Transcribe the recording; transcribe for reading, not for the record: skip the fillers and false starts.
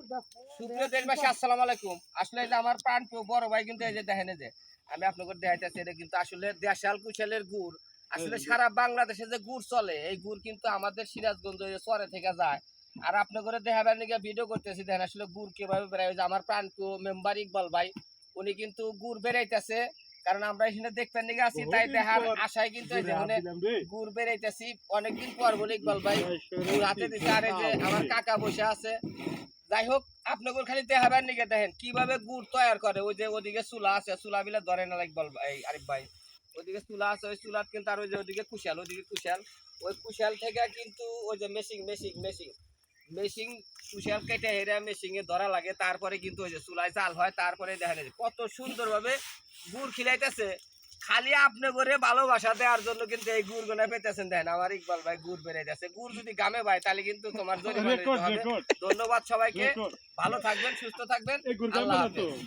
সুপ্রিয় দেশবাসী আসসালামু আলাইকুম। আসলে এটা আমার প্রাণপ্রিয় বড় ভাই, কিন্তু এই যে দেখেন, এই যে আমি আপনাদের দেখাইতেছি, এটা কিন্তু আসলে দেশাল কুশালের গুড়। আসলে সারা বাংলাদেশে যে গুড় চলে, এই গুড় কিন্তু আমাদের সিরাজগঞ্জ চরে থেকে যায়। আর আপনাদের দেখাবার নিয়ে ভিডিও করতেছি, দেখেন আসলে গুড় কিভাবে বেড়ায়। যে আমার প্রাণপ্রিয় মেম্বার ইকবাল ভাই, উনি কিন্তু গুড় বেড়াইতেছে, কারণ আমরা এখানে দেখবেন নিয়ে আছি, তাই দেখার আশায় কিন্তু এই যে গুড় বেড়াইতেছি অনেকদিন পর বলে ইকবাল ভাই গুড় হাতে দিচ্ছে। আর এই যে আমার কাকা বসে আছে। যাই হোক, আপনাদের খালি দেখাবেন নিকে, দেখেন কিভাবে গুড় তৈরি করে। ওই যে ওদিকে চুলা আছে, চুলা বিলে ধরে না ইকবাল ভাই, আরিফ ভাই। ওইদিকে চুলা আছে, ওই চুলাত কিন্তু, আর ওই যে ওদিকে কুশাল, ওইদিকে কুশাল, ওই কুশাল থেকে কিন্তু ওই যে মেশিং কুশাল কেটে হেরে মেশিংয়ে ধরা লাগে, তারপরে কিন্তু ওই যে চুলায় চাল হয়। তারপরে দেখেন কত সুন্দরভাবে গুড় খিলাইতেছে। খালি আপনি করে ভালোবাসা দেওয়ার জন্য কিন্তু এই গুড় গোনা পেতেছেন। দেখেন আমার ইকবাল ভাই গুড় বেড়াইতেছে। গুড় যদি গামে ভাই, তাহলে কিন্তু তোমার জরিমানা দিতে হবে। ধন্যবাদ সবাইকে, ভালো থাকবেন, সুস্থ থাকবেন, আল্লাহ হাফেজ।